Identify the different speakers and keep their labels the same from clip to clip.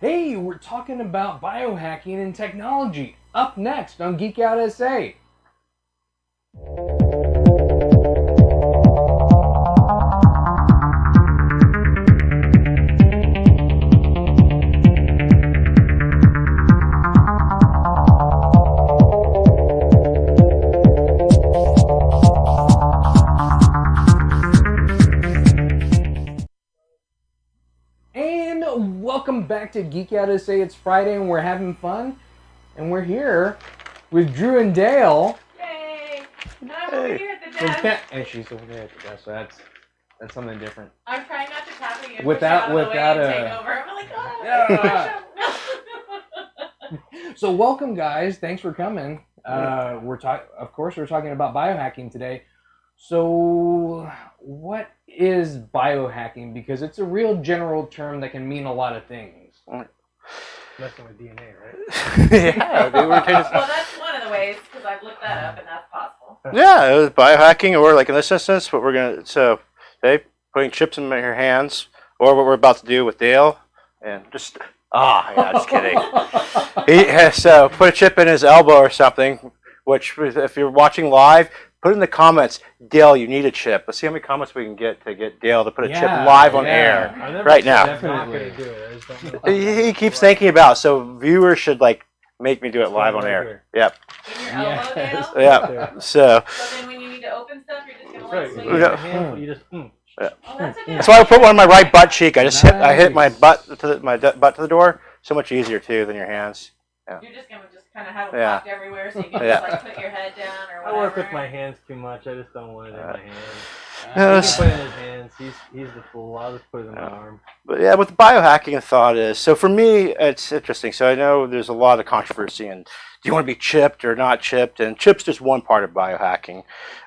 Speaker 1: Hey, we're talking about biohacking and technology. Up next on Geek Out SA. And welcome back to Geek Out SA. It's Friday and we're having fun. And we're here with Drew and Dale.
Speaker 2: Yay! And I'm over here at the desk.
Speaker 1: And she's over there at the desk, so that's something different.
Speaker 2: I'm trying not to tap you.
Speaker 1: Without
Speaker 2: take over. I'm like,
Speaker 1: So welcome, guys. Thanks for coming. We're talking about biohacking today. So what is biohacking? Because it's a real general term that can mean a lot of things.
Speaker 3: Messing with DNA, right?
Speaker 4: Yeah, they were
Speaker 2: well, that's one of the ways, because I've looked that up, and that's possible.
Speaker 4: Yeah, it was biohacking, or like in this instance, what we're gonna today putting chips in your hands, or what we're about to do with Dale, and just just kidding. So put a chip in his elbow or something. Which, if you're watching live, put in the comments, Dale, you need a chip. Let's see how many comments we can get to get Dale to put a chip live on air right now.
Speaker 1: Definitely.
Speaker 3: Do it. I just don't know.
Speaker 4: He keeps thinking about it, so viewers should make me do it live on air. Yep.
Speaker 2: In your elbow, Dale?
Speaker 4: Yeah. So
Speaker 2: then when you need to open stuff, you're just going to
Speaker 3: Right.
Speaker 2: swing
Speaker 3: You
Speaker 2: it?
Speaker 3: got hand, you just.
Speaker 2: Oh, that's a good
Speaker 4: that's why I put one on my right butt cheek. I just I hit my
Speaker 1: Nice.
Speaker 4: butt to the door. So much easier too than your hands.
Speaker 2: You're just going to kind of have it
Speaker 4: Yeah.
Speaker 2: blocked everywhere, so you can
Speaker 4: Yeah.
Speaker 2: just put your head down or
Speaker 3: I
Speaker 2: whatever.
Speaker 3: work with my hands too much. I just don't want it in my hands. He
Speaker 4: Yes.
Speaker 3: can put it in his hands. He's the fool. I'll just put it in my arm.
Speaker 4: But yeah, what the biohacking thought is, so for me, it's interesting. So I know there's a lot of controversy and do you want to be chipped or not chipped? And chips just one part of biohacking.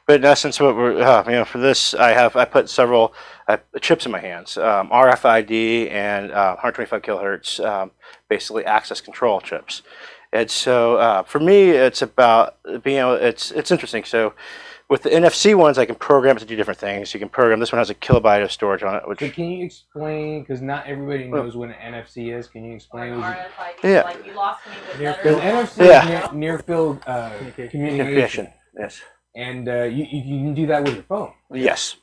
Speaker 4: But in essence, what we're, for this, I put several chips in my hands, RFID and 125 kilohertz, basically access control chips. And so for me, it's about being able, it's interesting. So with the NFC ones, I can program it to do different things. You can program, this one has a kilobyte of storage on it. Which,
Speaker 1: So can you explain, because not everybody knows what an NFC is, can you explain?
Speaker 2: Or
Speaker 1: What
Speaker 2: RFID,
Speaker 4: Yeah.
Speaker 2: like you lost me with
Speaker 3: Near
Speaker 2: letters.
Speaker 1: Because
Speaker 3: field.
Speaker 1: NFC is
Speaker 4: Yeah.
Speaker 1: near field communication.
Speaker 4: yes.
Speaker 1: And you can do that with your phone.
Speaker 4: Yes.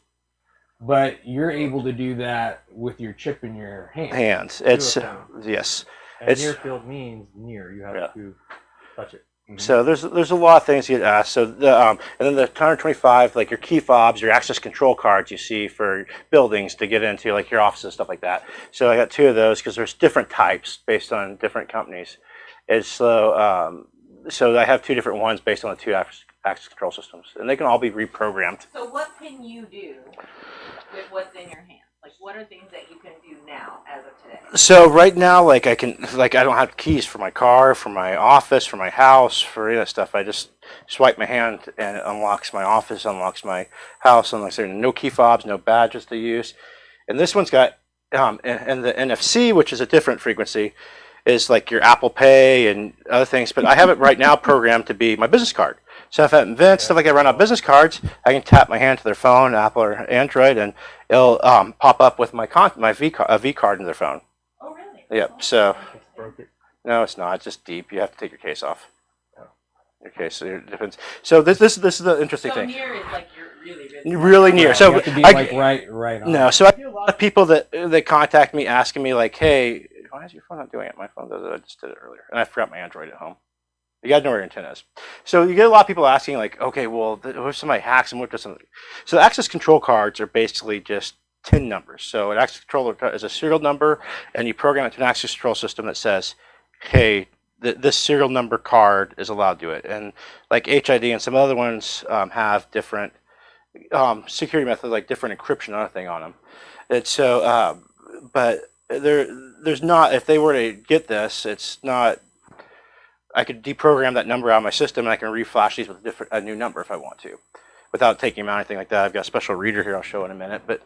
Speaker 1: But you're able to do that with your chip in your hand.
Speaker 4: Hands. It's,
Speaker 3: Through a phone.
Speaker 4: yes.
Speaker 3: And
Speaker 4: It's-
Speaker 3: near field means near. You have to touch it.
Speaker 4: So there's a lot of things you get asked. So the and then the 125, like your key fobs, your access control cards you see for buildings to get into, like your offices and stuff like that. So I got two of those because there's different types based on different companies. And so so I have two different ones based on the two access control systems, and they can all be reprogrammed.
Speaker 2: So what can you do with what's in your hand? Like, what are things that you can do now as of today?
Speaker 4: So right now, I don't have keys for my car, for my office, for my house, for any of that stuff. I just swipe my hand and it unlocks my office, unlocks my house, unlocks there. No key fobs, no badges to use. And this one's got, and the NFC, which is a different frequency, is like your Apple Pay and other things. But I have it right now programmed to be my business card. So if at events, stuff like I run out business cards, I can tap my hand to their phone, Apple or Android, and it'll pop up with my V card in their phone.
Speaker 2: Oh, really?
Speaker 4: Yep. So
Speaker 3: Just broke it.
Speaker 4: no, it's not. It's just deep. You have to take your case off. Your case it depends. So this is the interesting
Speaker 2: So
Speaker 4: thing.
Speaker 2: near is like you're really
Speaker 4: Really near.
Speaker 1: You
Speaker 4: So
Speaker 1: have to be
Speaker 4: I,
Speaker 1: like right on.
Speaker 4: no. So I get a lot of people that contact me asking me like, "Hey, why is your phone not doing it? My phone does it. I just did it earlier, and I forgot my Android at home." You gotta know where your antenna is. So you get a lot of people asking like, okay, well, what if somebody hacks and what does something? So the access control cards are basically just TIN numbers. So an access controller is a serial number, and you program it to an access control system that says, hey, this serial number card is allowed to do it. And like HID and some other ones have different security methods, like different encryption and other thing on them. And so, but there's not, if they were to get this, it's not, I could deprogram that number out of my system and I can reflash these with a new number if I want to, without taking them out or anything like that. I've got a special reader here I'll show in a minute. But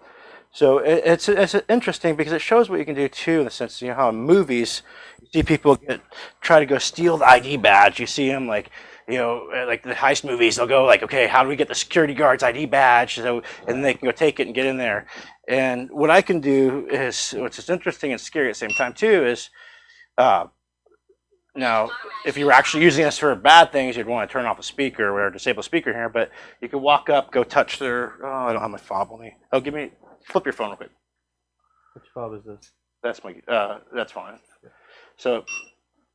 Speaker 4: so it's interesting because it shows what you can do too, in the sense, how in movies you see people try to go steal the ID badge. You see them like like the heist movies, they'll go like, okay, how do we get the security guard's ID badge? So, and they can go take it and get in there. And what I can do is, which is interesting and scary at the same time too, is Now, if you were actually using this for bad things, you'd want to turn off a speaker or disable a speaker here. But you can walk up, go touch their. Oh, I don't have my fob on me. Oh, flip your phone real quick.
Speaker 3: Which fob is this?
Speaker 4: That's my. That's fine. So,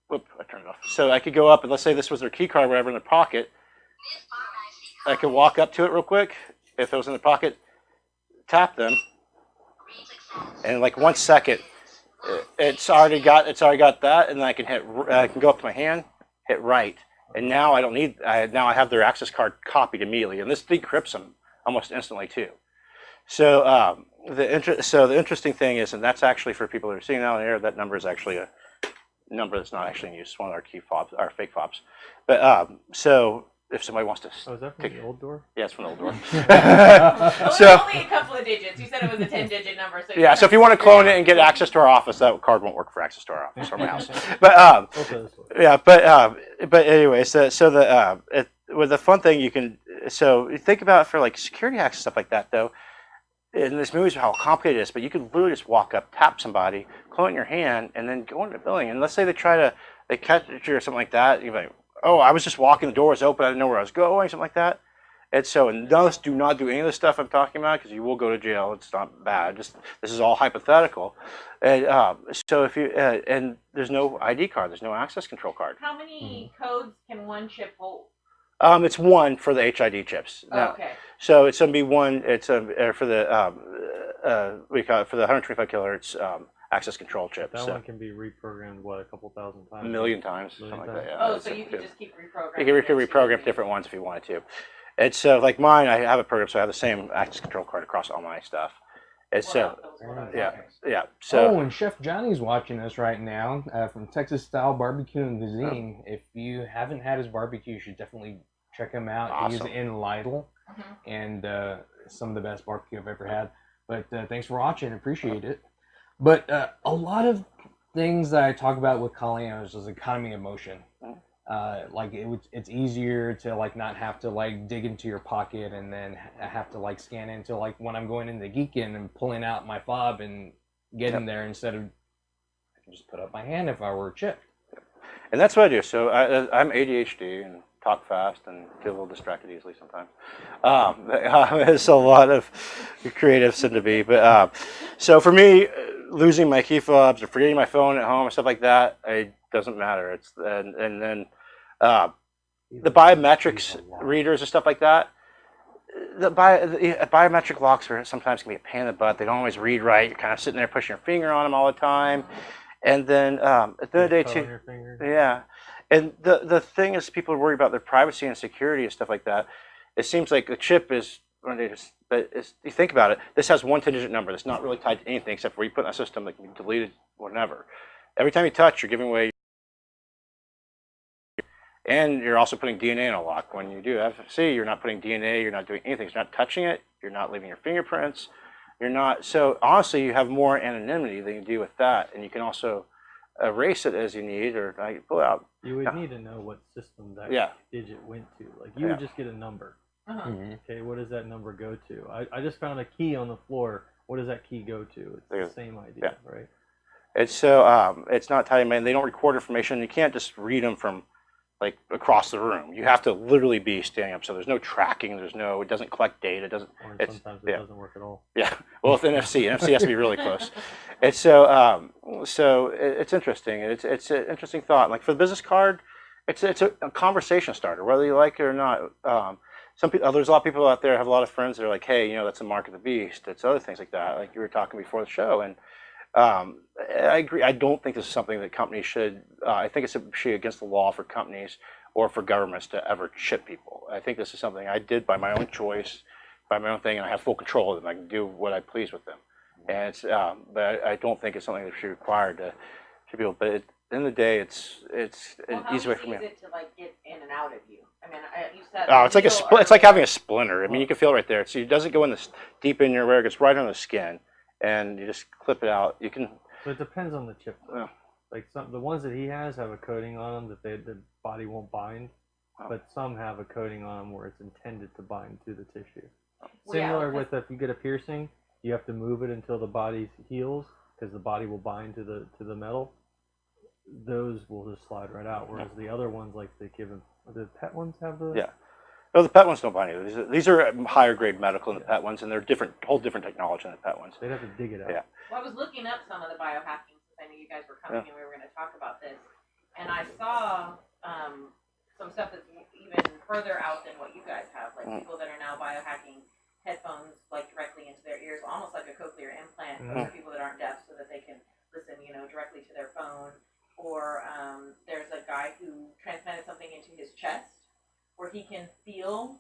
Speaker 4: whoop, I turned it off. So I could go up and let's say this was their key card, whatever, in their pocket. I could walk up to it real quick. If it was in the pocket, tap them, and in like 1 second, it's already got that, and then I can go up to my hand, hit right, and now I don't need. Now I have their access card copied immediately, and this decrypts them almost instantly too. So the interesting thing is, and that's actually for people that are seeing out in the air, that number is actually a number that's not actually in use. It's one of our key fobs, our fake fobs. But so if somebody wants to,
Speaker 3: oh, is that from the old door?
Speaker 4: Yeah, it's from the old door.
Speaker 2: So only a couple of digits. You said it was a 10-digit number. So
Speaker 4: yeah, so if you want to clone it and get access to our office, that card won't work for access to our office or my house. But yeah, but anyway, so with the fun thing you can you think about for like security hacks and stuff like that though. In this movie, how complicated it is, but you can literally just walk up, tap somebody, clone your hand, and then go into the building. And let's say they catch you or something like that. You're like, oh, I was just walking, the door was open, I didn't know where I was going, something like that. And so, do not do any of the stuff I'm talking about because you will go to jail. It's not bad. This is all hypothetical. And so if you and there's no ID card, there's no access control card.
Speaker 2: How many codes can one chip hold?
Speaker 4: It's one for the HID chips. Now,
Speaker 2: okay.
Speaker 4: So it's going to be one. It's for the we call it for the 125 kilohertz access control chip.
Speaker 3: That one can be reprogrammed a couple thousand times.
Speaker 4: A million times, something like that. Yeah.
Speaker 2: Oh, so you can just keep reprogramming.
Speaker 4: You can reprogram different ones if you wanted to. It's like mine. I have a program, so I have the same access control card across all my stuff. It's yeah. So
Speaker 1: and Chef Johnny's watching us right now from Texas Style Barbecue and Cuisine. If you haven't had his barbecue, you should definitely check him out.
Speaker 4: Awesome.
Speaker 1: He's in Lytle, and some of the best barbecue I've ever had. But thanks for watching. Appreciate it. But a lot of things that I talk about with Colleen is economy of motion. Like it's easier to like not have to like dig into your pocket and then have to like scan into like when I'm going into Geek and pulling out my fob and getting there instead of I can just put up my hand if I were chipped.
Speaker 4: And that's what I do. So I'm ADHD and talk fast and get a little distracted easily sometimes. There's a lot of creative sin to be, but so for me, losing my key fobs or forgetting my phone at home and stuff like that, it doesn't matter. It's and then the biometrics readers and stuff like that. The biometric locks are sometimes can be a pain in the butt. They don't always read right. You're kind of sitting there pushing your finger on them all the time, and then at the end of the day too. Yeah. And the thing is, people worry about their privacy and security and stuff like that. It seems like the chip is, but you think about it, this has one 10-digit number that's not really tied to anything except for you put in a system that can be deleted whenever. Every time you touch, you're giving away, and you're also putting DNA in a lock. When you do FFC, you're not putting DNA, you're not doing anything. You're not touching it, you're not leaving your fingerprints, you're not. So honestly, you have more anonymity than you do with that, and you can also erase it as you need or pull out.
Speaker 3: You would need to know what system that digit went to. Like you would just get a number. Okay, what does that number go to? I just found a key on the floor. What does that key go to? It's the same idea, right?
Speaker 4: It's so it's not tied in. They don't record information. You can't just read them from like across the room. You have to literally be standing up. So there's no tracking. It doesn't collect data. It doesn't.
Speaker 3: Sometimes it doesn't work at all.
Speaker 4: Yeah. Well, with NFC has to be really close. It's so it's interesting. It's an interesting thought. Like for the business card, it's a conversation starter, whether you like it or not. Some people, there's a lot of people out there. I have a lot of friends that are like, hey, that's the mark of the beast. It's other things like that. Like you were talking before the show, and I agree. I don't think this is something that companies should. I think it's actually against the law for companies or for governments to ever chip people. I think this is something I did by my own choice, by my own thing, and I have full control of them. I can do what I please with them, and it's. But I don't think it's something that should be required to people. But at the end of the day, it's an easy way for me.
Speaker 2: How easy is it to like get in and out of you? I mean, you said.
Speaker 4: Oh, it's like it's like having a splinter. I mean, you can feel it right there. So it doesn't go in the deep in your wear. It gets right on the skin. And you just clip it out. You can.
Speaker 3: But it depends on the chip. Like the ones that he has have a coating on them that the body won't bind, but some have a coating on them where it's intended to bind to the tissue. Similar with if you get a piercing, you have to move it until the body heals because the body will bind to the metal. those will just slide right out. Whereas the other ones, like the pet ones have the
Speaker 4: Yeah. No, the pet ones don't bind either. These are higher grade medical than the pet ones, and they're whole different technology than the pet ones.
Speaker 3: They'd have to dig it out.
Speaker 4: Yeah.
Speaker 2: Well, I was looking up some of the biohacking since I knew you guys were coming and we were going to talk about this, and I saw some stuff that's even further out than what you guys have, like people that are now biohacking headphones like directly into their ears, almost like a cochlear implant for people that aren't deaf, so that they can listen, directly to their phone. Or there's a guy who transplanted something into his chest, where he can feel,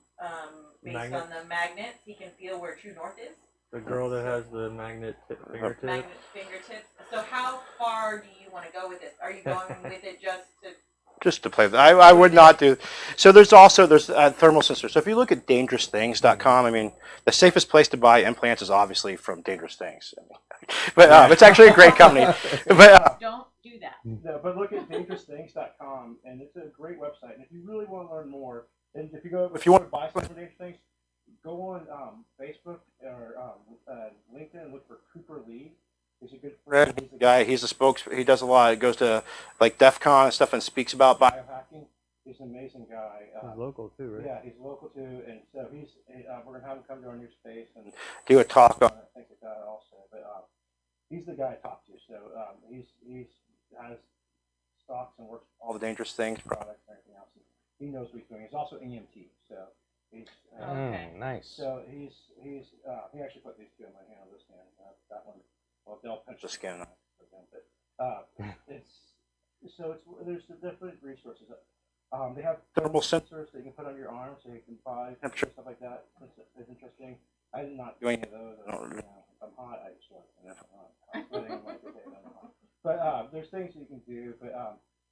Speaker 2: based on the magnets, he can feel where true north is.
Speaker 3: The girl that has the magnet fingertips.
Speaker 2: Magnet fingertips. So how far do you want to go with this? Are you going with it just to
Speaker 4: Play with it. I would not do. So there's thermal sensors. So if you look at dangerousthings.com, I mean, the safest place to buy implants is obviously from Dangerous Things. But it's actually a great company. But
Speaker 2: don't do that.
Speaker 5: No, but look at dangerousthings.com, and it's a great website. And if you really want to learn more, and if you want to buy something from Dangerous Things, go on Facebook or LinkedIn and look for Cooper Lee. He's a good friend.
Speaker 4: He's the guy. He's a spokesman. He does a lot. He goes to like DEF CON and stuff and speaks about
Speaker 5: biohacking. He's an amazing guy.
Speaker 3: He's local too, right?
Speaker 5: Yeah, he's local too, and so we're gonna have him come to our new space and
Speaker 4: do a talk on
Speaker 5: things like that also. But he's the guy I talk to. So he's has stocks and works
Speaker 4: all the Dangerous Things
Speaker 5: products and everything else. He knows what he's doing. He's also EMT, so he's
Speaker 1: nice.
Speaker 5: So he actually put these two in my hand. This hand, that one. Well, they'll pinch
Speaker 4: the skin.
Speaker 5: But there's the different resources. They have
Speaker 4: Thermal
Speaker 5: sensors that you can put on your arm, so you can buy stuff like that. It's interesting. I did not do any of those. If I'm hot, I sweat. And if I'm hot, but there's things you can do. But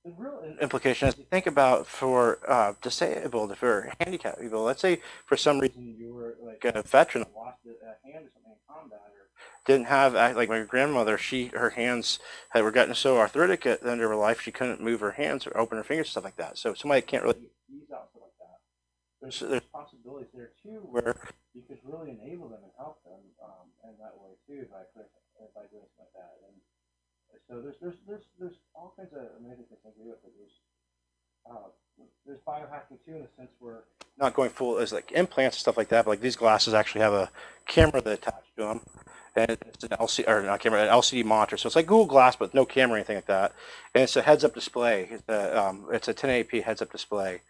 Speaker 5: the real
Speaker 4: implication is you think about for disabled, for handicapped people. Let's say for some reason you were like a veteran, lost a hand or something in combat, or didn't have, like my grandmother, her hands were getting so arthritic at the end of her life, she couldn't move her hands or open her fingers, stuff like that. So somebody can't really ease out stuff like that. There's possibilities there too where you could really enable them and help them in that way too by doing something like that. And so there's all kinds of amazing things to do with it. There's biohacking too in the sense where not going full as like implants and stuff like that, but like these glasses actually have a camera that attached to them. And it's an LCD monitor. So it's like Google Glass, but no camera or anything like that. And it's a heads-up display. It's a 1080p heads-up display.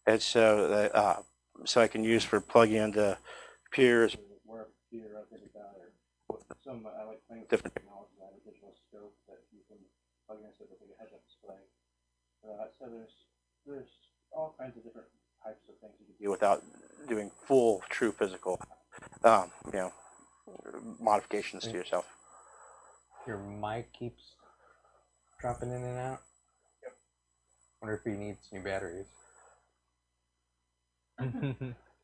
Speaker 4: And so so I can use for plugging into computers, or computer, or things like that. Or I like playing with different technologies. I have a digital scope that you can plug in so it's like a heads-up display. So there's all kinds of different types of things you can do without doing full, true physical, modifications to yourself.
Speaker 1: Your mic keeps dropping in and out.
Speaker 5: Yep.
Speaker 1: Wonder if he needs new batteries.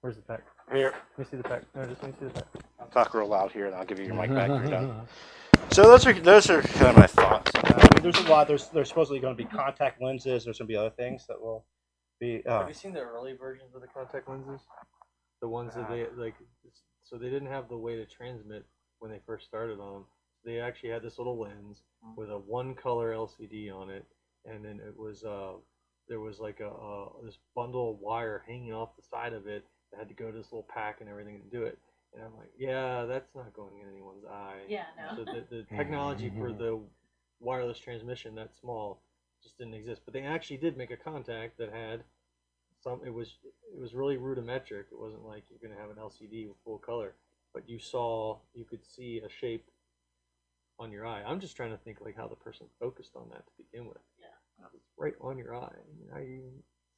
Speaker 3: Where's the pack?
Speaker 4: Here.
Speaker 3: Let me see the pack. No, just let me see the pack.
Speaker 4: I'll talk real loud here, and I'll give you your mic back when you're done. So those are kind of my thoughts. There's a lot. There's supposedly going to be contact lenses. There's going to be other things that will be.
Speaker 3: Have you seen the early versions of the contact lenses? The ones that they like. So they didn't have the way to transmit when they first started on them. They actually had this little lens with a one-color LCD on it, and then it was there was like this bundle of wire hanging off the side of it that had to go to this little pack and everything to do it. And I'm like, yeah, that's not going in anyone's eye.
Speaker 2: Yeah, no.
Speaker 3: So the technology for the wireless transmission that small just didn't exist. But they actually did make a contact that had some. It was really rudimetric. It wasn't like you're going to have an LCD with full color, but you could see a shape on your eye. I'm just trying to think like how the person focused on that to begin with.
Speaker 2: Yeah.
Speaker 3: It's right on your eye. Now you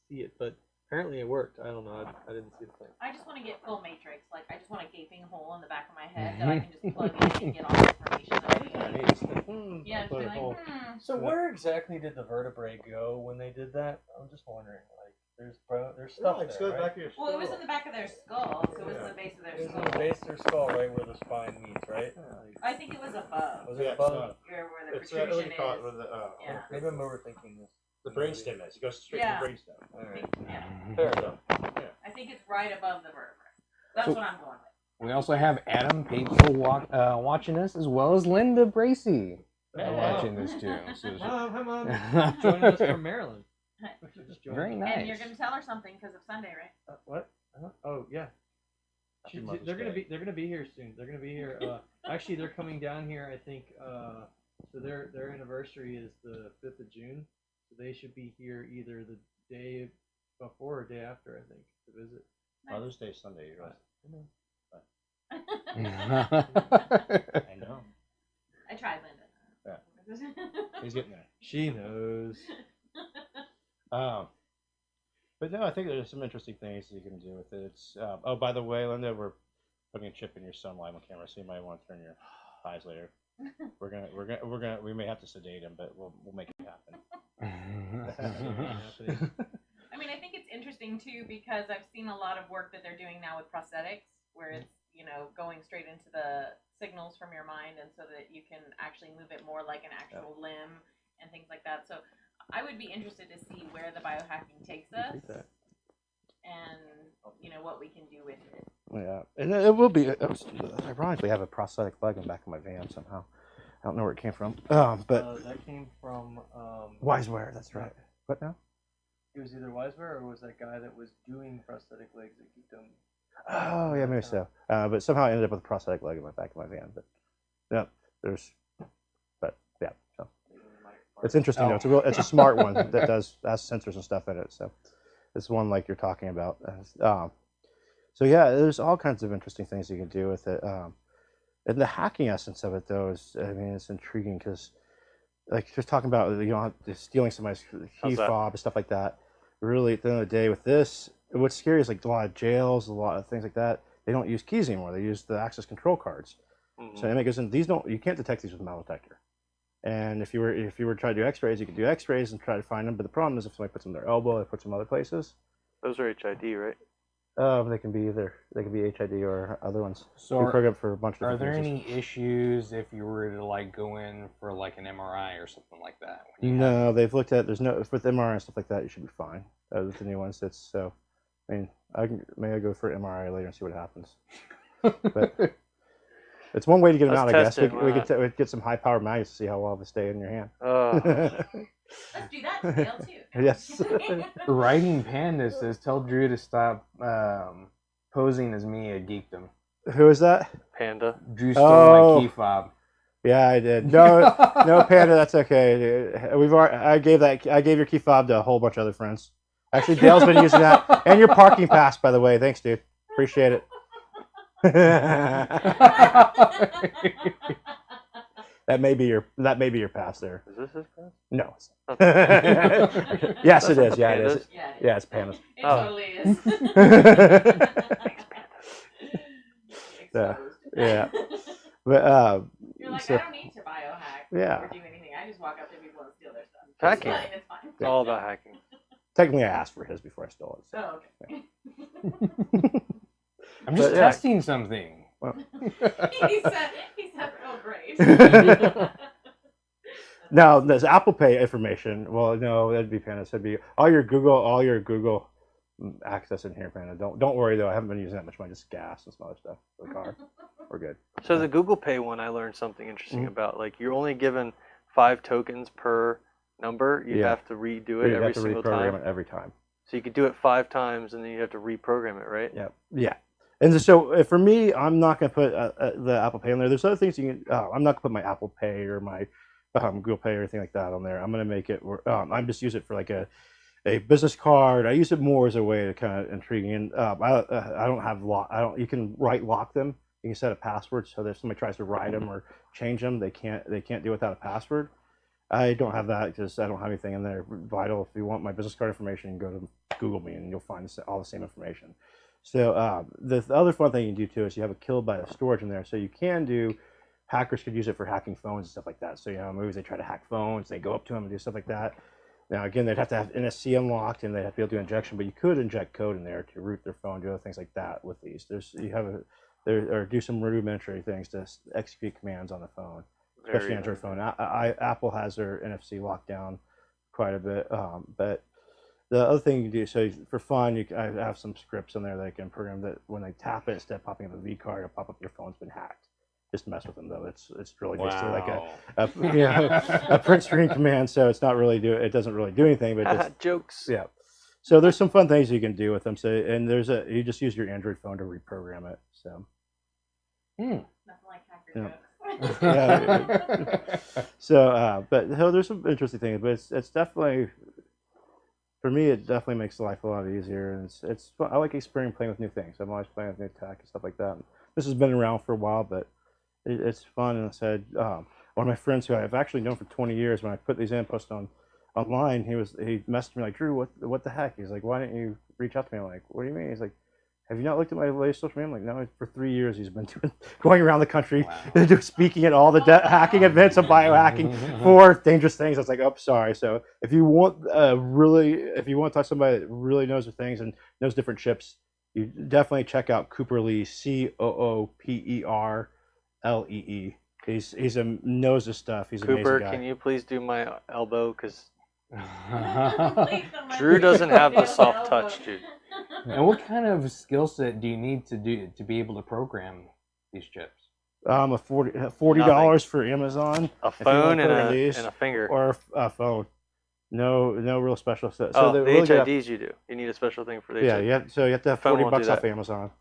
Speaker 3: see it, but apparently it worked. I don't know. I didn't see the thing.
Speaker 2: I just want to get full matrix. Like, I just want a gaping hole in the back of my head that I can just plug in and get all the information that I need. Yeah, just be like,
Speaker 3: So where exactly did the vertebrae go when they did that? I'm just wondering. Like, there's stuff there, right?
Speaker 5: back to your skull.
Speaker 2: Well, it was in the back of their skull, so it was in the base of their
Speaker 3: It was
Speaker 2: skull.
Speaker 3: in the base of their skull, right where the spine meets, right?
Speaker 2: I think it was above.
Speaker 3: Was it above?
Speaker 2: Where the
Speaker 5: It's
Speaker 2: protrusion
Speaker 5: what you call it
Speaker 2: is.
Speaker 5: with
Speaker 2: Yeah.
Speaker 3: Maybe I'm overthinking this.
Speaker 5: the brainstem is. It goes straight
Speaker 2: Yeah.
Speaker 5: to the brainstem.
Speaker 3: All right.
Speaker 2: Yeah.
Speaker 3: Fair enough.
Speaker 2: I think it's right above the vertebrae. That's
Speaker 1: So-
Speaker 2: what I'm going with.
Speaker 1: We also have Adam Patel watching us, as well as Linda Bracey. are watching this too. So
Speaker 3: Mom, hi Mom. Joining us from Maryland. Just joined
Speaker 1: very
Speaker 3: us.
Speaker 1: nice.
Speaker 2: And you're gonna tell her something because of Sunday, right?
Speaker 3: What? Oh yeah. They're gonna be here soon. They're gonna be here. Actually, they're coming down here. I think. So their anniversary is the 5th of June. So they should be here either the day before or day after. I think to visit.
Speaker 5: Mother's Day Sunday, you're right.
Speaker 1: I
Speaker 5: I know.
Speaker 2: I tried, Linda.
Speaker 5: Yeah. He's getting there.
Speaker 3: She knows.
Speaker 5: But no, I think there's some interesting things you can do with it. It's oh, by the way, Linda, we're putting a chip in your son live on camera, so you might want to turn your eyes later. We may have to sedate him, but we'll make it happen.
Speaker 2: I mean, I think it's interesting too because I've seen a lot of work that they're doing now with prosthetics, where it's going straight into the signals from your mind, and so that you can actually move it more like an actual limb and things like that. So I would be interested to see where the biohacking takes us, and what we can do with it.
Speaker 5: Yeah, and it will be. Ironically, I have a prosthetic leg in the back of my van somehow. I don't know where it came from. But
Speaker 3: that came from
Speaker 5: Wiseware. That's right. What now?
Speaker 3: It was either Wiseware or was that guy that was doing prosthetic legs at Geek?
Speaker 5: Oh yeah, maybe so. But somehow I ended up with a prosthetic leg in the back of my van. But yeah, so it's interesting though. It's a smart one that has sensors and stuff in it. So it's one like you're talking about. So yeah, there's all kinds of interesting things you can do with it. And the hacking essence of it though is, I mean, it's intriguing because like just talking about stealing somebody's key fob and stuff like that. Really, at the end of the day, with this, what's scary is like a lot of jails, a lot of things like that. They don't use keys anymore. They use the access control cards.
Speaker 4: Mm-hmm.
Speaker 5: So it goes in. You can't detect these with a metal detector. And if you were to try to do X-rays, you could do X-rays and try to find them. But the problem is if somebody puts them in their elbow, they put them other places.
Speaker 4: Those are HID, right?
Speaker 5: They can be either. They can be HID or other ones.
Speaker 1: So
Speaker 5: we program for a bunch of
Speaker 1: are
Speaker 5: different
Speaker 1: there
Speaker 5: uses.
Speaker 1: any issues if you were to like go in for like an MRI or something like that?
Speaker 5: No, they've looked at. There's no with MRI and stuff like that. You should be fine. With the new ones, that's so. I mean, I go for an MRI later and see what happens. But it's one way to get them out, I guess. We could get some high-powered magnets to see how well they stay in your hand.
Speaker 2: Let's do that in jail too.
Speaker 5: Yes.
Speaker 1: Writing Panda says, tell Drue to stop posing as me at Geekdom.
Speaker 5: Who is that?
Speaker 4: Panda.
Speaker 1: Drue stole my key fob.
Speaker 5: Yeah, I did. No, no, Panda, that's okay. Dude. I gave your key fob to a whole bunch of other friends. Actually, Dale's been using that, and your parking pass, by the way. Thanks, dude. Appreciate it. That may be your pass there.
Speaker 4: Is this his pass?
Speaker 5: No.
Speaker 4: Okay.
Speaker 5: Yes, it is. Yeah, it is.
Speaker 2: Yeah,
Speaker 5: it's Panda's.
Speaker 2: It totally is.
Speaker 5: Yeah. But
Speaker 2: you're like,
Speaker 5: so,
Speaker 2: I don't need to biohack or do anything. I just walk up to people and steal their stuff.
Speaker 4: Hacking.
Speaker 2: It's fine.
Speaker 4: It's all about hacking.
Speaker 5: Technically, I asked for his before I stole it. So.
Speaker 2: Oh, okay.
Speaker 1: I'm just testing something.
Speaker 5: Well.
Speaker 2: he said, oh, great.
Speaker 5: Now, there's Apple Pay information. Well, no, that'd be Panda. That'd be all your Google access in here, Panda. Don't worry though. I haven't been using that much money. Just gas and some other stuff for the car. We're good.
Speaker 4: So the Google Pay one, I learned something interesting about. Like you're only given 5 tokens per number. You have to redo it every single time.
Speaker 5: Reprogram it every time.
Speaker 4: So you could do it 5 times, and then you have to reprogram it, right?
Speaker 5: Yeah. Yeah. And so for me, I'm not going to put the Apple Pay on there. There's other things you can. I'm not going to put my Apple Pay or my Google Pay or anything like that on there. I'm going to make it. I'm just use it for like a business card. I use it more as a way to kind of intriguing. And I don't have lock. You can lock them. You can set a password so that if somebody tries to write them or change them, they can't do it without a password. I don't have that because I don't have anything in there vital. If you want my business card information, you can go to Google me and you'll find all the same information. So the other fun thing you can do too is you have a kilobyte of storage in there. So you can do, hackers could use it for hacking phones and stuff like that. So movies, they try to hack phones, they go up to them and do stuff like that. Now again, they'd have to have NSC unlocked and they'd have to be able to do injection, but you could inject code in there to root their phone, do other things like that with these. Or do some rudimentary things to execute commands on the phone, especially Android phone. Apple has their NFC locked down quite a bit, but the other thing you can do, so for fun, I have some scripts in there that I can program that when they tap it, instead of popping up a V card, it'll pop up your phone's been hacked. just to mess with them though. It's really just like a print screen command, so it's not really it doesn't really do anything, but it's,
Speaker 3: Jokes.
Speaker 5: yeah. So there's some fun things you can do with them. So and you just use your Android phone to reprogram it. So
Speaker 2: Nothing like hacker jokes.
Speaker 5: yeah. So but there's some interesting things, but it's definitely, for me, it definitely makes life a lot easier, and it's fun. I like playing with new things. I'm always playing with new tech and stuff like that. This has been around for a while, but it's fun. And I said, one of my friends who I've actually known for 20 years, when I put these in posts online, he messaged me like, Drue, what the heck? He's like, why didn't you reach out to me? I'm like, what do you mean? He's like, have you not looked at my latest social media? I'm like, no. For 3 years, he's been going around the country, speaking at all the hacking events of biohacking for dangerous things. I was like, oh, sorry. So if you want if you want to talk to somebody that really knows the things and knows different chips, you definitely check out Cooper Lee, Cooperlee. He's knows his stuff. He's an
Speaker 3: Cooper,
Speaker 5: amazing guy.
Speaker 3: can you please do my elbow? Because
Speaker 2: Please don't mind
Speaker 3: Drew
Speaker 2: me.
Speaker 3: doesn't have the
Speaker 2: Feel
Speaker 3: soft
Speaker 2: elbow.
Speaker 3: touch, dude.
Speaker 1: And what kind of skill set do you need to be able to program these chips?
Speaker 5: $40 for Amazon.
Speaker 3: A
Speaker 5: If you want
Speaker 3: phone
Speaker 5: to
Speaker 3: and
Speaker 5: program these,
Speaker 3: a finger.
Speaker 5: or a phone. No real special stuff.
Speaker 3: Oh,
Speaker 5: they're
Speaker 3: the
Speaker 5: really good
Speaker 3: HIDs you do. You need a special thing for the
Speaker 5: Yeah,
Speaker 3: HID.
Speaker 5: so you have to have
Speaker 3: Phone
Speaker 5: $40
Speaker 3: won't do
Speaker 5: off
Speaker 3: that.
Speaker 5: Amazon,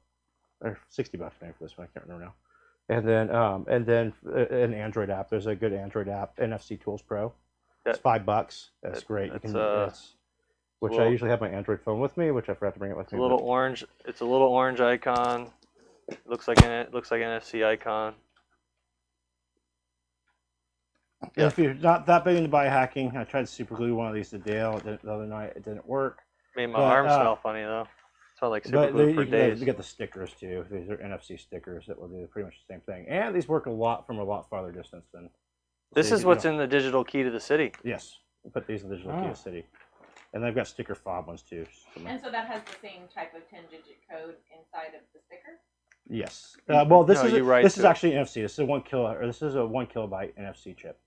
Speaker 5: or $60 maybe for this one. I can't remember now. And then an Android app. There's a good Android app, NFC Tools Pro. It's $5. That's great. Which I usually have my Android phone with me, which I forgot to bring it with
Speaker 3: It's
Speaker 5: me.
Speaker 3: a little orange. It's a little orange icon. Looks like an NFC icon.
Speaker 5: Yeah. If you're not that big into biohacking, I tried to super glue one of these to Dale the other night. It didn't work.
Speaker 3: Made my arm smell funny though. Smelled like super glue for days.
Speaker 5: You get the stickers too. These are NFC stickers that will do pretty much the same thing, and these work a lot farther distance than.
Speaker 3: This is what's in the digital key to the city.
Speaker 5: Yes, put these in the digital key to the city, and they've got sticker fob ones too.
Speaker 2: And so that has the same type of 10-digit code inside of the sticker?
Speaker 5: Yes. Well, this is actually NFC. This is a 1 kilobyte NFC chip.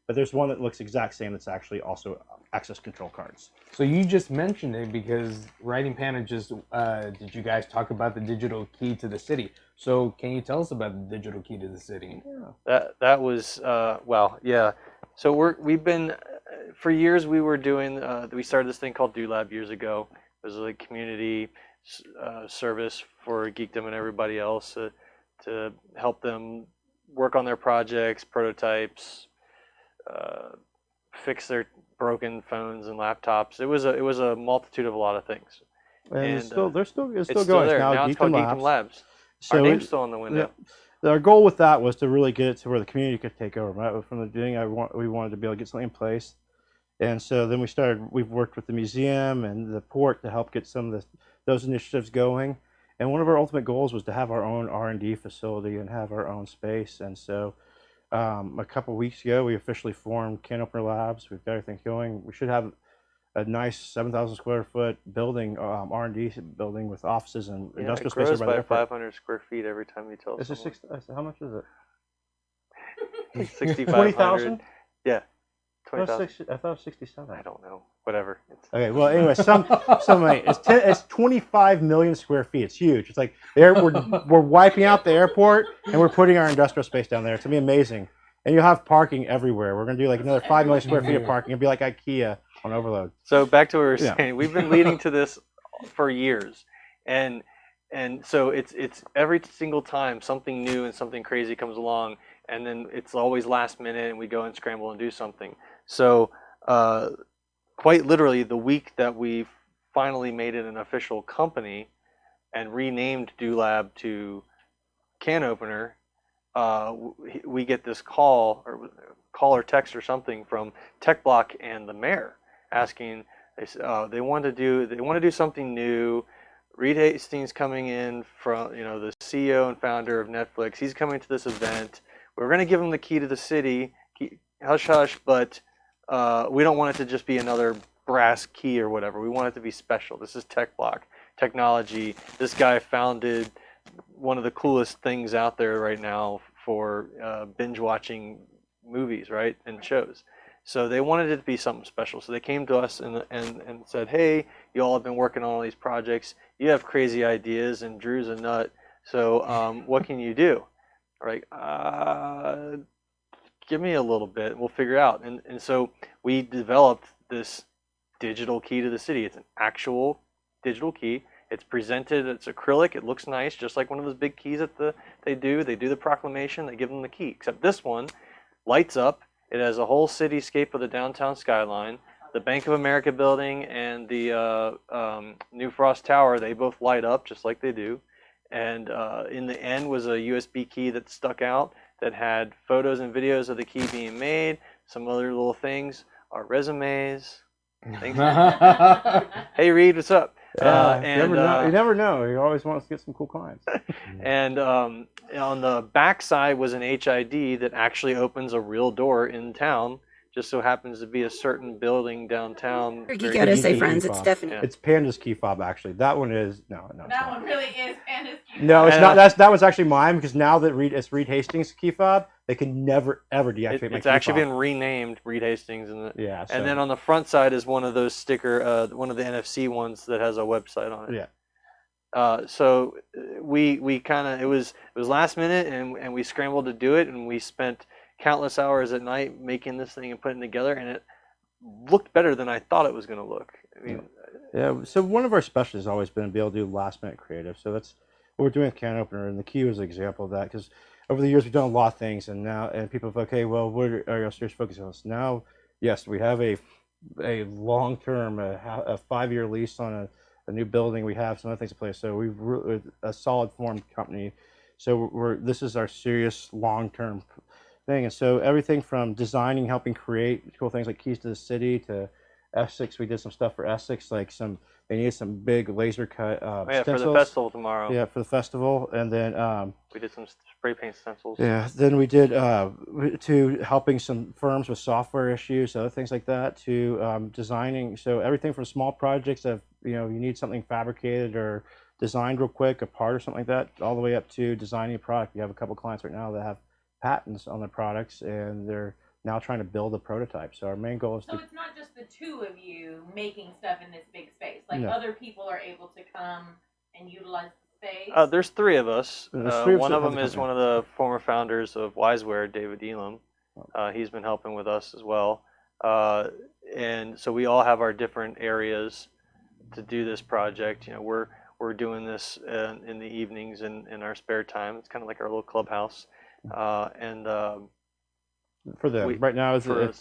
Speaker 5: But there's one that looks exact same that's actually also access control cards.
Speaker 1: So you just mentioned it because Writing Panda did you guys talk about the digital key to the city? So can you tell us about the digital key to the city?
Speaker 5: Yeah.
Speaker 3: That was yeah. So we've been for years we were doing we started this thing called DoLab years ago. It was a community service for Geekdom and everybody else to help them work on their projects, prototypes. Fix their broken phones and laptops. It was a multitude of a lot of things.
Speaker 5: And it's still going.
Speaker 3: There. Now it's called Geekdom Labs.
Speaker 5: So
Speaker 3: our name's still on the window.
Speaker 5: Yeah, our goal with that was to really get it to where the community could take over. Right? From the beginning, we wanted to be able to get something in place, and so then we've worked with the museum and the port to help get some of those initiatives going. And one of our ultimate goals was to have our own R&D facility and have our own space. And so a couple of weeks ago, we officially formed Canopener Labs. We've got everything going. We should have a nice 7,000 square foot building, R&D building with offices and industrial space.
Speaker 3: It grows by 500 square feet every time you tell someone.
Speaker 5: How much is it?
Speaker 3: 6,500.
Speaker 5: 20,000?
Speaker 3: Yeah.
Speaker 5: I thought it was 67.
Speaker 3: I don't know. Whatever.
Speaker 5: Okay. Well, anyway, it's 25 million square feet. It's huge. It's like we're wiping out the airport and we're putting our industrial space down there. It's gonna be amazing. And you'll have parking everywhere. We're gonna do like another 5 million square feet of parking. It'll be like IKEA on overload.
Speaker 3: So back to what we were saying. We've been leading to this for years, and so it's every single time something new and something crazy comes along, and then it's always last minute, and we go and scramble and do something. So quite literally, the week that we finally made it an official company and renamed DoLab to Canopener, we get this call or text or something from Tech Block and the mayor asking. They want to do something new. Reed Hastings coming in from the CEO and founder of Netflix. He's coming to this event. We're going to give him the key to the city. Hush hush, but we don't want it to just be another brass key or whatever. We want it to be special. This is Tech Block technology. This guy founded one of the coolest things out there right now for binge watching movies, right, and shows. So they wanted it to be something special. So they came to us and said, hey, you all have been working on all these projects. You have crazy ideas, and Drew's a nut. So what can you do? We're like, give me a little bit, we'll figure it out. And so we developed this digital key to the city. It's an actual digital key. It's presented, it's acrylic, it looks nice, just like one of those big keys that they do the proclamation, they give them the key. Except this one lights up, it has a whole cityscape of the downtown skyline. The Bank of America building and the New Frost Tower, they both light up just like they do. And in the end was a USB key that stuck out that had photos and videos of the key being made, some other little things, our resumes. Hey Reed, what's up?
Speaker 5: You never know. You always want to get some cool clients.
Speaker 3: And on the back side was an HID that actually opens a real door in town. Just so happens to be a certain building downtown.
Speaker 6: For Geek SA friends, it's definitely.
Speaker 5: It's Panda's key fob, actually. That one is no.
Speaker 2: That one really is Panda's key fob.
Speaker 5: No, it's not. That was actually mine because now that it's Reed Hastings' key fob, they can never ever deactivate my key fob.
Speaker 3: It's actually been renamed Reed Hastings,
Speaker 5: yeah. So.
Speaker 3: And then on the front side is one of those one of the NFC ones that has a website on it.
Speaker 5: Yeah.
Speaker 3: So we kind of it was last minute and we scrambled to do it, and we spent countless hours at night making this thing and putting it together, and it looked better than I thought it was going to look. I mean,
Speaker 5: yeah. So one of our specialties has always been to be able to do last minute creative. So that's what we're doing with Canopener, and the key was an example of that because over the years we've done a lot of things, and people have okay, well, what are your serious focus on this now? Yes, we have a long term, a 5-year lease on a new building. We have some other things in place, so we're a solid formed company. So this is our serious long term thing. And so everything from designing, helping create cool things like keys to the city to Essex. We did some stuff for Essex, like they needed some big laser cut
Speaker 3: for
Speaker 5: stencils.
Speaker 3: the festival tomorrow.
Speaker 5: Yeah, for the festival. And then
Speaker 3: we did some spray paint stencils.
Speaker 5: Yeah, then we did to helping some firms with software issues, other things like that, to designing. So everything from small projects that you need something fabricated or designed real quick, a part or something like that, all the way up to designing a product. We have a couple clients right now that have patents on their products, and they're now trying to build a prototype. So our main goal is
Speaker 2: so it's not just the two of you making stuff in this big space. Like other people are able to come and utilize the space.
Speaker 3: There's 3 of us. One of them is
Speaker 5: company.
Speaker 3: one of the former founders of Wiseware, David Elam. He's been helping with us as well. And so we all have our different areas to do this project. We're doing this in the evenings in our spare time. It's kind of like our little clubhouse.
Speaker 5: For them right now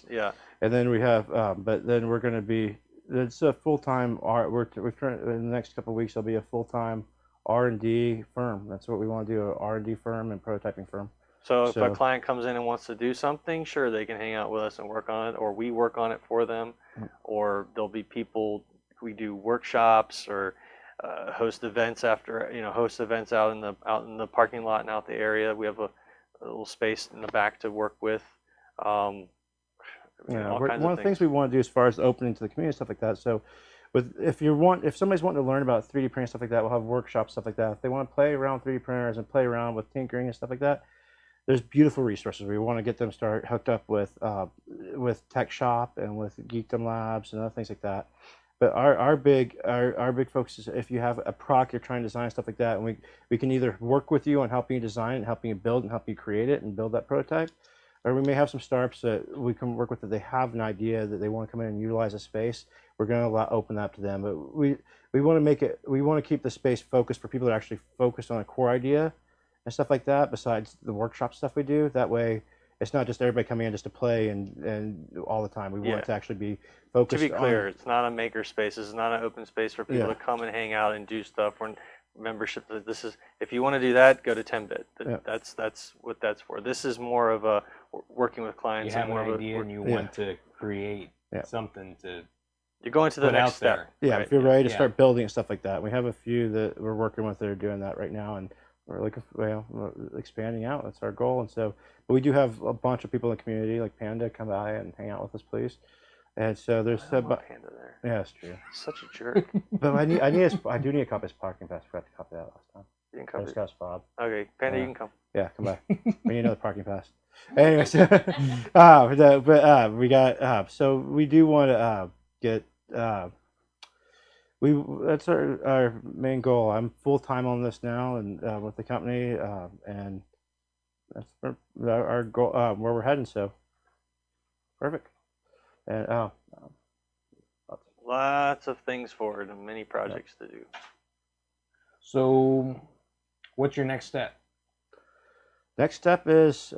Speaker 3: yeah.
Speaker 5: And then we have but then we're going to be it's a full-time we're trying in the next couple of weeks there'll be a full-time R&D firm. That's what we want to do, a R&D firm and prototyping firm.
Speaker 3: So if a client comes in and wants to do something, sure, they can hang out with us and work on it, or we work on it for them, or there'll be people, we do workshops or host events out in the parking lot and out the area. We have a little space in the back to work with.
Speaker 5: One of the things we want to do as far as opening to the community, stuff like that. So if somebody's wanting to learn about 3D printing, stuff like that, we'll have workshops, stuff like that. If they want to play around with 3D printers and play around with tinkering and stuff like that, there's beautiful resources. We want to get them hooked up with Tech Shop and with Geekdom Labs and other things like that. But our big focus is if you have a product you're trying to design, stuff like that, and we can either work with you on helping you design it and helping you build and helping you create it and build that prototype, or we may have some startups that we can work with that they have an idea that they want to come in and utilize a space. We're going to open that up to them, but we want to keep the space focused for people that are actually focused on a core idea and stuff like that. Besides the workshop stuff we do, that way it's not just everybody coming in just to play and all the time. We want it to actually be focused.
Speaker 3: To be clear, it's not a maker space. This is not an open space for people to come and hang out and do stuff. When membership, this is, if you want to do that, go to 10-bit. That's what that's for. This is more of a working with clients.
Speaker 1: You have
Speaker 3: and more
Speaker 1: an idea and you want to create something to.
Speaker 3: You're going to the next step.
Speaker 5: Yeah,
Speaker 3: right?
Speaker 5: if you're ready to start building and stuff like that. We have a few that we're working with that are doing that right now, and we're looking for, expanding out. That's our goal. And so, but we do have a bunch of people in the community, like Panda, come by and hang out with us, please. And so there's
Speaker 3: Panda there.
Speaker 5: Yeah, that's true.
Speaker 3: Such a jerk.
Speaker 5: But I do need a copy of his parking pass. I forgot to copy that last time.
Speaker 3: You can copy.
Speaker 5: It's got Bob.
Speaker 3: Okay, Panda, you can come.
Speaker 5: Yeah, come by. We need another parking pass. Anyways, but we got so we do want to get that's our main goal. I'm full time on this now and with the company and that's our goal, where we're heading. So perfect. And
Speaker 3: Lots of things forward and many projects to do.
Speaker 1: So, what's your next step?
Speaker 5: next step is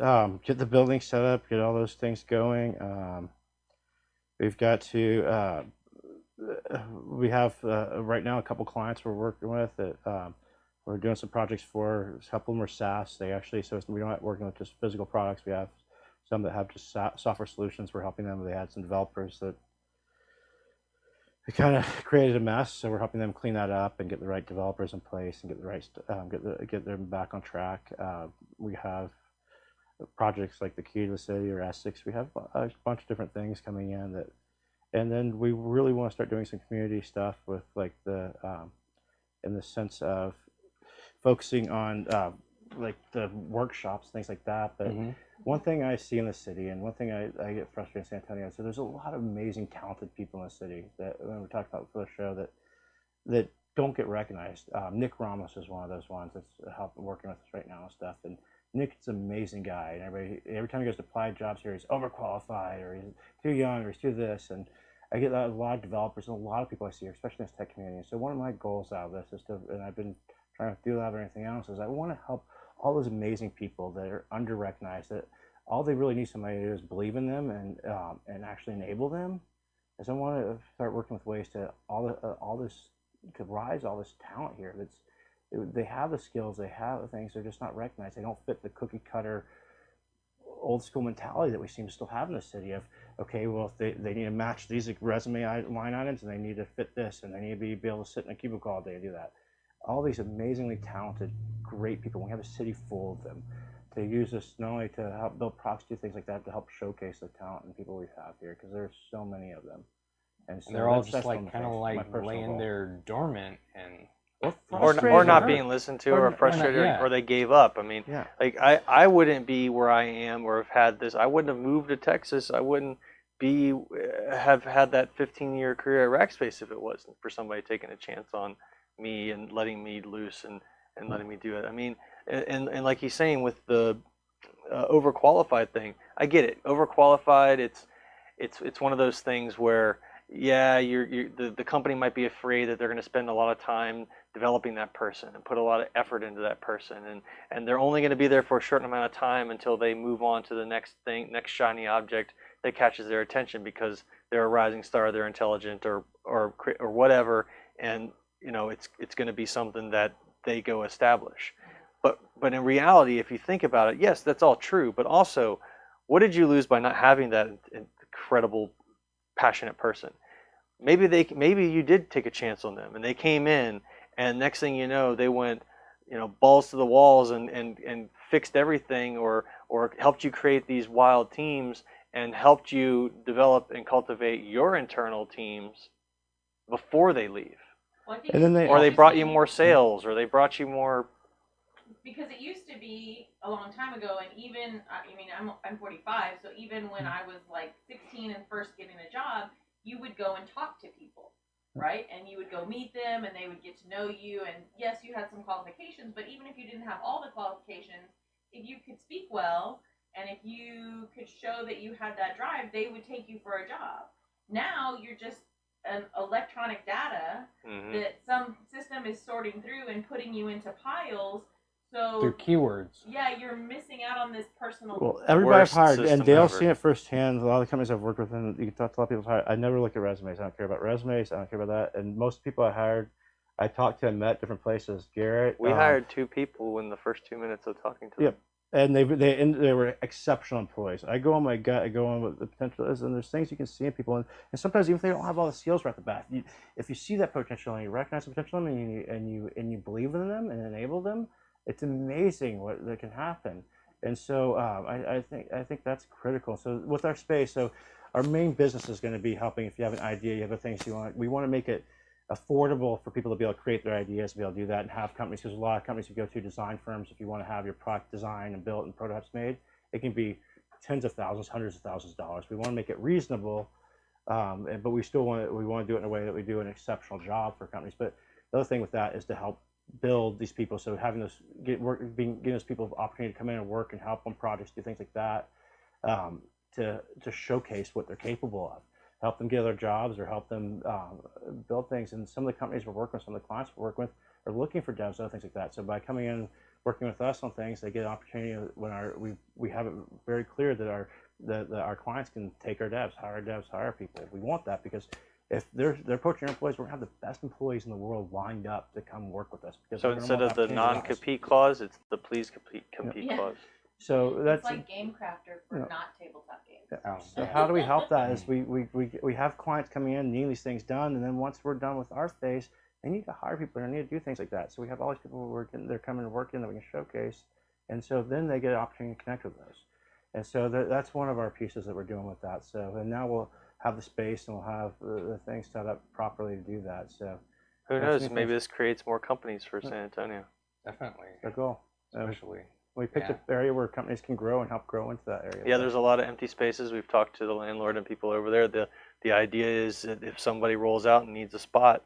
Speaker 5: get the building set up, get all those things going. We've got to. We have right now a couple clients we're working with that we're doing some projects for. A couple of them are SaaS. They actually, so we don't have working with just physical products. We have some that have just software solutions. We're helping them. They had some developers that they kind of created a mess, so we're helping them clean that up and get the right developers in place and get the right get them back on track. We have projects like the Key to the City or Essex. We have a bunch of different things coming in that. And then we really want to start doing some community stuff with like in the sense of focusing on like the workshops, things like that. But one thing I see in the city, and one thing I get frustrated in San Antonio, so there's a lot of amazing, talented people in the city that when we talked about for the show that don't get recognized. Nick Ramos is one of those ones that's working with us right now and stuff. And Nick's an amazing guy, and every time he goes to apply jobs here, he's overqualified or he's too young or he's too this. And I get a lot of developers and a lot of people I see here, especially in this tech community. So one of my goals out of this is to, and I've been trying to do that or anything else, is I want to help all those amazing people that are under-recognized, that all they really need somebody to do is believe in them and actually enable them. Is I want to start working with ways to to rise all this talent here. They have the skills, they have the things, they're just not recognized. They don't fit the cookie cutter old school mentality that we seem to still have in the city of, okay, well, if they need to match these resume line items and they need to fit this and they need to be able to sit in a cubicle all day and do that. All these amazingly talented, great people, we have a city full of them. To use this not only to help build products, do things like that, to help showcase the talent and people we have here, because there's so many of them. And so
Speaker 1: they're all just like kind of like laying there dormant and
Speaker 3: or not being listened to or frustrated or they gave up. I mean, like I wouldn't be where I am or have had this. I wouldn't have moved to Texas. I wouldn't have had that 15-year career at Rackspace if it wasn't for somebody taking a chance on me and letting me loose and letting me do it. I mean, and like he's saying with the overqualified thing, I get it. Overqualified, it's one of those things where the company might be afraid that they're going to spend a lot of time developing that person and put a lot of effort into that person, and they're only going to be there for a certain amount of time until they move on to the next shiny object that catches their attention because they're a rising star, they're intelligent or whatever, and it's going to be something that they go establish. But in reality, if you think about it, yes, that's all true. But also, what did you lose by not having that incredible, passionate person? Maybe you did take a chance on them, and they came in, and next thing you know, they went, balls to the walls and fixed everything, or helped you create these wild teams and helped you develop and cultivate your internal teams before they leave.
Speaker 2: Well,
Speaker 5: And then
Speaker 3: they brought you more sales, or they brought you more.
Speaker 2: Because it used to be a long time ago, and even I'm 45, so even when I was like 16 and first getting a job, you would go and talk to people, right? And you would go meet them, and they would get to know you. And yes, you had some qualifications, but even if you didn't have all the qualifications, if you could speak well, and if you could show that you had that drive, they would take you for a job. Now you're just an electronic data that some system is sorting through and putting you into piles. So
Speaker 1: through keywords.
Speaker 2: Yeah, you're missing out on this personal.
Speaker 5: Well, everybody I've hired, and Dale's seen it firsthand. A lot of the companies I've worked with, and you can talk to a lot of people I've hired. I never look at resumes. I don't care about resumes. I don't care about that. And most people I hired, I talked to and met different places. Garrett.
Speaker 3: We hired 2 people in the first 2 minutes of talking to them.
Speaker 5: Yep. And they were exceptional employees. I go on my gut. I go on what the potential is, and there's things you can see in people, and sometimes even if they don't have all the skills right at the bat, if you see that potential and you recognize the potential in them, and you believe in them and enable them, it's amazing what that can happen. And so I think that's critical. So with our space, so our main business is going to be helping. If you have an idea, you have things you want, we want to make it affordable for people to be able to create their ideas, to be able to do that, and have companies, because a lot of companies you go to, design firms, if you want to have your product designed and built and prototypes made, it can be tens of thousands, hundreds of thousands of dollars. We want to make it reasonable, but we still want to do it in a way that we do an exceptional job for companies. But the other thing with that is to help build these people. So having those giving those people opportunity to come in and work and help on projects, do things like that, to showcase what they're capable of, help them get their jobs or help them build things. And some of the companies we're working with, some of the clients we're working with, are looking for devs and other things like that. So by coming in, working with us on things, they get an opportunity when we have it very clear that our clients can take our devs, hire people. We want that because if they're poaching employees, we're gonna have the best employees in the world lined up to come work with us. Because
Speaker 3: So instead of the non-compete clause, it's the please compete clause.
Speaker 5: So that's
Speaker 2: it's like Game Crafter for not tabletop games.
Speaker 5: So how do we help that? Is we have clients coming in needing these things done, and then once we're done with our phase, they need to hire people. They need to do things like that. So we have all these people working. They're coming to work in that we can showcase, and so then they get an opportunity to connect with those. And so that's one of our pieces that we're doing with that. So and now we'll have the space and we'll have the things set up properly to do that. So
Speaker 3: who knows? Maybe this creates more companies for San Antonio.
Speaker 1: Definitely.
Speaker 5: the goal.
Speaker 1: Especially.
Speaker 5: We picked an area where companies can grow and help grow into that area.
Speaker 3: Yeah, there's a lot of empty spaces. We've talked to the landlord and people over there. The idea is that if somebody rolls out and needs a spot.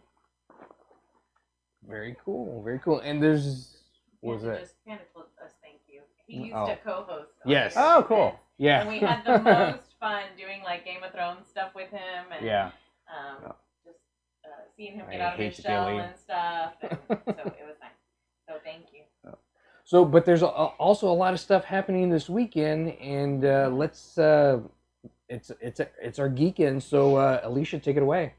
Speaker 1: Very cool. Very cool. And there's
Speaker 2: Panda told us thank you. He used to co-host.
Speaker 1: Yes.
Speaker 2: Oh,
Speaker 1: cool. Yeah.
Speaker 2: And we had the most fun doing like Game of Thrones stuff with him, and just seeing him get out of his shell and stuff. And so it was nice. So thank you.
Speaker 1: So, but there's also a lot of stuff happening this weekend, and let's it's our Geekend. So, Alicia, take it away.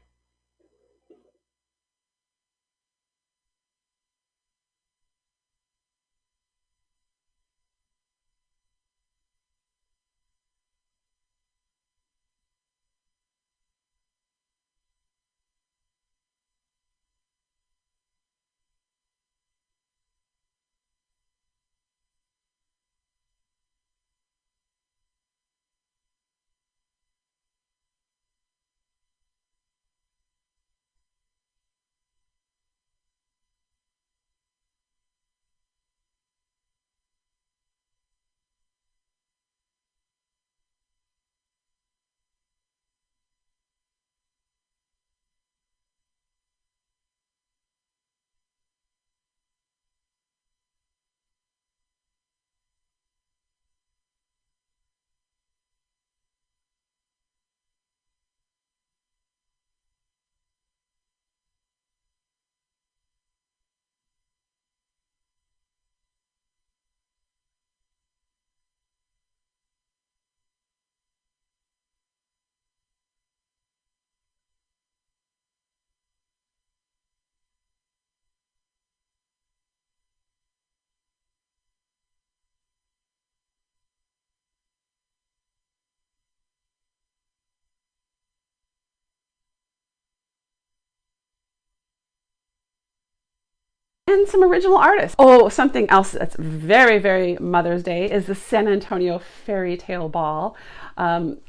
Speaker 6: And some original artists. Oh, something else that's very, very Mother's Day is the San Antonio Fairy Tale Ball.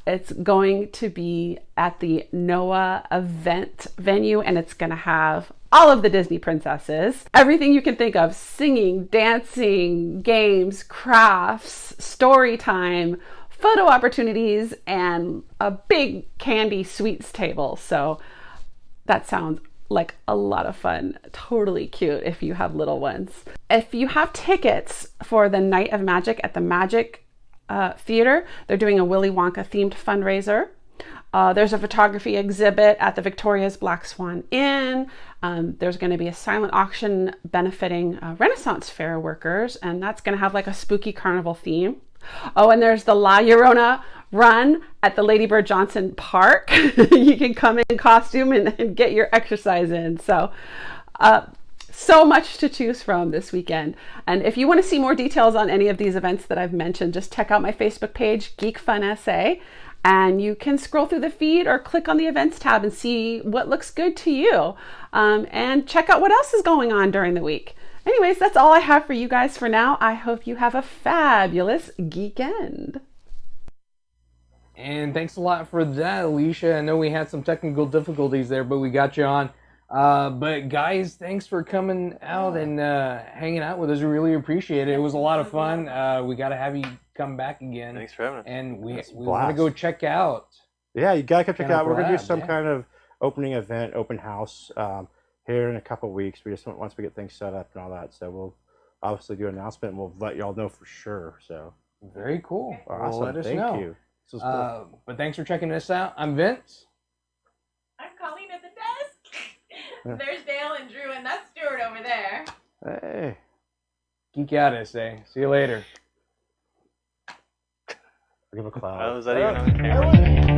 Speaker 6: It's going to be at the NOAA event venue, and it's going to have all of the Disney princesses. Everything you can think of: singing, dancing, games, crafts, story time, photo opportunities, and a big candy sweets table. So that sounds like a lot of fun. Totally cute if you have little ones. If you have tickets for the Night of Magic at the Magic Theater, they're doing a Willy Wonka themed fundraiser. There's a photography exhibit at the Victoria's Black Swan Inn. There's going to be a silent auction benefiting Renaissance Fair workers, and that's going to have like a spooky carnival theme. Oh, and there's the La Llorona run at the Lady Bird Johnson Park. You can come in costume and get your exercise in. So much to choose from this weekend. And if you want to see more details on any of these events that I've mentioned, just check out my Facebook page, Geek Fun SA, and you can scroll through the feed or click on the events tab and see what looks good to you. And check out what else is going on during the week. Anyways, that's all I have for you guys for now. I hope you have a fabulous Geekend.
Speaker 1: And thanks a lot for that, Alicia. I know we had some technical difficulties there, but we got you on. But guys, thanks for coming out and hanging out with us. We really appreciate it. It was a lot of fun. We got to have you come back again.
Speaker 3: Thanks for having us.
Speaker 1: And we want to go check out.
Speaker 5: Yeah, you gotta come check it out. We're gonna do
Speaker 1: Lab,
Speaker 5: some kind of opening event, open house. here in a couple of weeks. We just once we get things set up and all that. So we'll obviously do an announcement and we'll let y'all know for sure. So
Speaker 1: Very cool.
Speaker 5: awesome.
Speaker 1: Let us
Speaker 5: Thank
Speaker 1: know.
Speaker 5: you. This was cool.
Speaker 1: But thanks for checking this out. I'm Vince.
Speaker 2: I'm Colleen at the desk. There's Dale and Drew, and that's Stuart over there.
Speaker 5: Hey.
Speaker 1: Geek out, I say. See you later.
Speaker 5: I'll give a cloud.
Speaker 4: Was that even on camera?